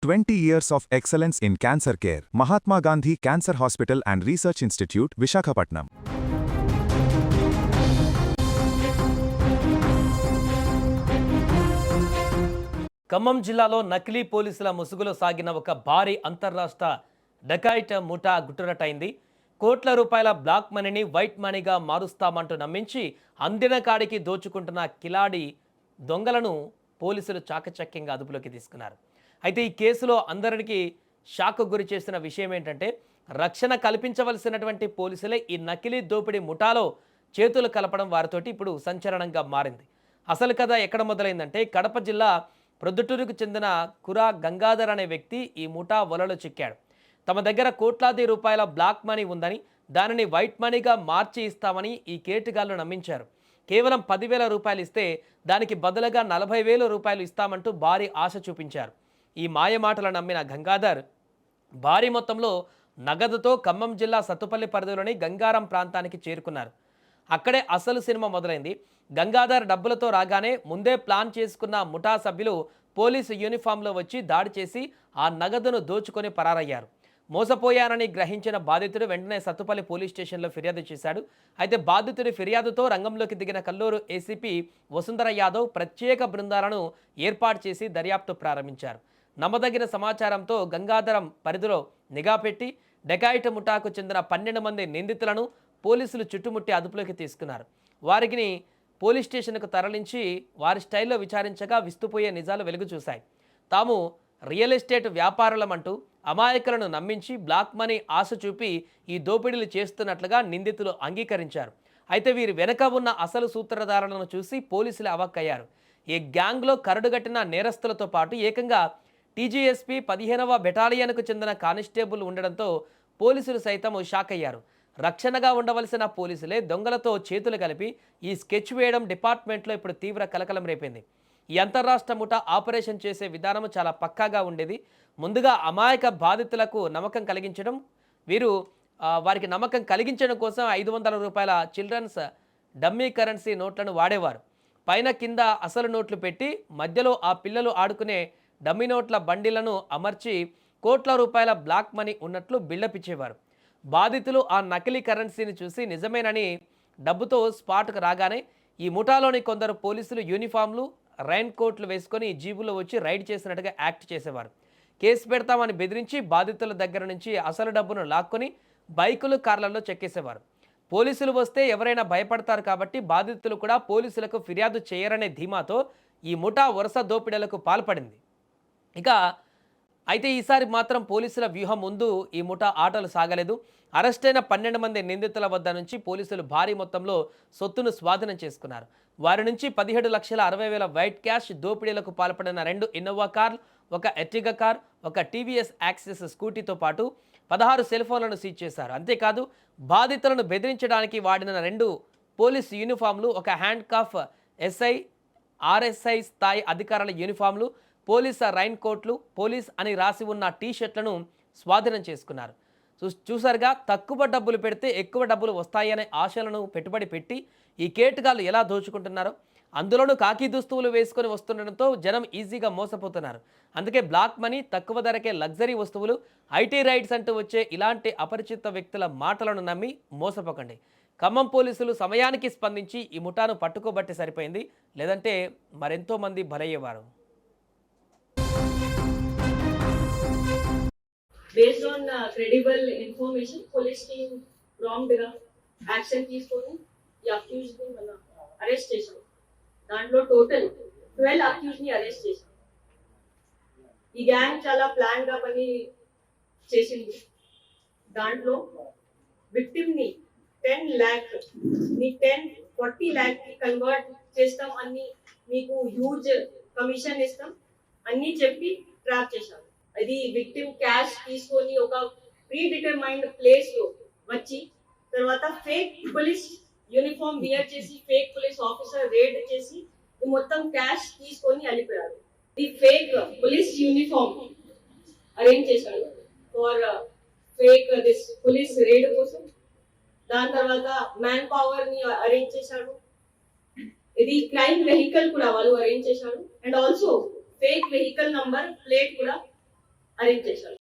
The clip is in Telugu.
20 years of excellence in cancer care. Mahatma Gandhi Cancer Hospital and Research Institute, Visakhapatnam. Khammam జిల్లాలో నకిలీ పోలీసుల ముసుగులో సాగిన ఒక భారీ అంతర్రాష్ట్ర డకాయిట్ ముఠా గుట్టురట్టయింది. కోట్ల రూపాయల బ్లాక్ మనీని వైట్ మనీగా మారుస్తామంటూ నమ్మించి అందిన కాడికి దోచుకుంటున్న కిలాడి దొంగలను పోలీసులు చాకచక్యంగా అదుపులోకి తీసుకున్నారు. అయితే ఈ కేసులో అందరికీ షాక్ గురి చేసిన విషయం ఏంటంటే, రక్షణ కల్పించవలసినటువంటి పోలీసులే ఈ నకిలీ దోపిడీ ముఠాలో చేతులు కలపడం వారితోటి ఇప్పుడు సంచలనంగా మారింది. అసలు కథ ఎక్కడ మొదలైందంటే, కడప జిల్లా ప్రొద్దుటూరుకు చెందిన కురా గంగాధర్ అనే వ్యక్తి ఈ ముఠా వలలో చిక్కాడు. తమ దగ్గర కోట్లాది రూపాయల బ్లాక్ మనీ ఉందని, దానిని వైట్ మనీగా మార్చి ఇస్తామని ఈ కేటుగాళ్లు నమ్మించారు. కేవలం 10,000 రూపాయలు ఇస్తే దానికి బదులుగా 40,000 రూపాయలు ఇస్తామంటూ భారీ ఆశ చూపించారు. ఈ మాయమాటలు నమ్మిన గంగాధర్ భారీ మొత్తంలో నగదుతో ఖమ్మం జిల్లా సత్తుపల్లి పరిధిలోని గంగారం ప్రాంతానికి చేరుకున్నారు. అక్కడే అసలు సినిమా మొదలైంది. గంగాధర్ డబ్బులతో రాగానే ముందే ప్లాన్ చేసుకున్న ముఠా సభ్యులు పోలీసు యూనిఫామ్లో వచ్చి దాడి చేసి ఆ నగదును దోచుకొని పరారయ్యారు. మోసపోయానని గ్రహించిన బాధితుడు వెంటనే సత్తుపల్లి పోలీస్ స్టేషన్లో ఫిర్యాదు చేశాడు. అయితే బాధితుడి ఫిర్యాదుతో రంగంలోకి దిగిన కల్లూరు ఏసీపీ వసుంధర యాదవ్ ప్రత్యేక బృందాలను ఏర్పాటు చేసి దర్యాప్తు ప్రారంభించారు. నమ్మదగిన సమాచారంతో గంగాధరం పరిధిలో నిఘా పెట్టి డకాయిట్ ముఠాకు చెందిన 12 మంది నిందితులను పోలీసులు చుట్టుముట్టి అదుపులోకి తీసుకున్నారు. వారిని పోలీస్ స్టేషన్కు తరలించి వారి స్టైల్లో విచారించగా విస్తుపోయే నిజాలు వెలుగు చూశాయి. తాము రియల్ ఎస్టేట్ వ్యాపారులమంటూ అమాయకులను నమ్మించి బ్లాక్ మనీ ఆశ చూపి ఈ దోపిడీలు చేస్తున్నట్లుగా నిందితులు అంగీకరించారు. అయితే వీరి వెనక ఉన్న అసలు సూత్రధారులను చూసి పోలీసులు అవాక్కయ్యారు. ఈ గ్యాంగ్లో కరడుగట్టిన నేరస్తులతో పాటు ఏకంగా టీజీఎస్పీ 15వ బెటాలియన్కు చెందిన కానిస్టేబుల్ ఉండడంతో పోలీసులు సైతం షాక్ అయ్యారు. రక్షణగా ఉండవలసిన పోలీసులే దొంగలతో చేతులు కలిపి ఈ స్కెచ్ వేయడం డిపార్ట్మెంట్లో ఇప్పుడు తీవ్ర కలకలం రేపింది. ఈ అంతర్రాష్ట్ర ముఠా ఆపరేషన్ చేసే విధానం చాలా పక్కాగా ఉండేది. ముందుగా అమాయక బాధితులకు నమ్మకం కలిగించడం, వారికి నమ్మకం కలిగించడం కోసం 500 రూపాయల చిల్డ్రన్స్ డమ్మీ కరెన్సీ నోట్లను వాడేవారు. పైన కింద అసలు నోట్లు పెట్టి మధ్యలో ఆ పిల్లలు ఆడుకునే డమ్మీ నోట్ల బండిలను అమర్చి కోట్ల రూపాయల బ్లాక్ మనీ ఉన్నట్లు బిల్డప్ ఇచ్చేవారు. బాధితులు ఆ నకిలీ కరెన్సీని చూసి నిజమేనని డబ్బుతో స్పాట్కు రాగానే ఈ ముఠాలోని కొందరు పోలీసులు యూనిఫామ్లు, రైన్ కోట్లు వేసుకొని జీబులో వచ్చి రైడ్ చేసినట్టుగా యాక్ట్ చేసేవారు. కేసు పెడతామని బెదిరించి బాధితుల దగ్గర నుంచి అసలు డబ్బును లాక్కొని బైకులు, కార్లలో చెక్కేసేవారు. పోలీసులు వస్తే ఎవరైనా భయపడతారు కాబట్టి బాధితులు కూడా పోలీసులకు ఫిర్యాదు చేయరనే ధీమాతో ఈ ముఠా వరుస దోపిడీలకు పాల్పడింది. అయితే ఈసారి మాత్రం పోలీసుల వ్యూహం ముందు ఈ ముఠా ఆటలు సాగలేదు. అరెస్టైన 12 మంది నిందితుల వద్ద నుంచి పోలీసులు భారీ మొత్తంలో సొత్తును స్వాధీనం చేసుకున్నారు. వారి నుంచి 17,60,000 వైట్ క్యాష్, దోపిడీలకు పాల్పడిన 2 ఇన్నోవా కార్లు, ఒక ఎర్టిగా కార్, ఒక టీవీఎస్ యాక్సెస్ స్కూటీతో పాటు 16 సెల్ ఫోన్లను సీజ్ చేశారు. అంతేకాదు బాధితులను బెదిరించడానికి వాడిన 2 పోలీసు యూనిఫామ్లు, ఒక హ్యాండ్ కాఫ్ ఎస్ఐ, ఆర్ఎస్ఐ స్థాయి అధికారుల యూనిఫామ్లు, పోలీసు రైన్ కోట్లు, పోలీస్ అని రాసి ఉన్న టీషర్ట్లను స్వాధీనం చేసుకున్నారు. చూసారుగా, తక్కువ డబ్బులు పెడితే ఎక్కువ డబ్బులు వస్తాయనే ఆశలను పెట్టుబడి పెట్టి ఈ కేటుగాళ్ళు ఎలా దోచుకుంటున్నారో, అందులోనూ కాకి దుస్తువులు వేసుకొని వస్తుండడంతో జనం ఈజీగా మోసపోతున్నారు. అందుకే బ్లాక్ మనీ, తక్కువ ధరకే లగ్జరీ వస్తువులు, ఐటీ రైడ్స్ అంటూ వచ్చే ఇలాంటి అపరిచిత వ్యక్తుల మాటలను నమ్మి మోసపోకండి. ఖమ్మం పోలీసులు సమయానికి స్పందించి ఈ ముఠాను పట్టుకోబట్టి సరిపోయింది, లేదంటే మరెంతో మంది బలయ్యేవారు. Based on credible information, police team wronged action తీసుకొని ఈ accused ని మనం అరెస్ట్ చేశాం. దాంట్లో టోటల్ 12 accused ని అరెస్ట్ చేశాం. ఈ గ్యాంగ్ చాలా ప్లాన్ గా పని చేసింది. దాంట్లో విక్టిమ్ ని 10 lakh ని 40 lakh కి కన్వర్ట్ చేస్తాం, అన్ని మీకు హ్యూజ్ కమిషన్ ఇస్తాం అన్ని చెప్పి ట్రాప్ చేశాం. అది విక్టిమ్ క్యాష్ తీసుకొని ఒక ప్రీ డిటర్మైన్డ్ ప్లేస్ లో వచ్చి తర్వాత ఫేక్ పోలీస్ యూనిఫామ్ వియర్ చేసి ఫేక్ పోలీస్ ఆఫీసర్ రేడ్ చేసి మొత్తం క్యాష్ తీసుకొని వెళ్ళిపోయారు. ఈ ఫేక్ పోలీస్ యూనిఫామ్ అరేంజ్ చేశాడు for fake this police raid కోసం. దాని తర్వాత మ్యాన్ పవర్ ని అరేంజ్ చేశాడు. ఇది క్రైమ్ వెహికల్ కూడా వాళ్ళు అరేంజ్ చేశాడు. And also fake vehicle number plate కూడా అరేంజ్ చేశారు.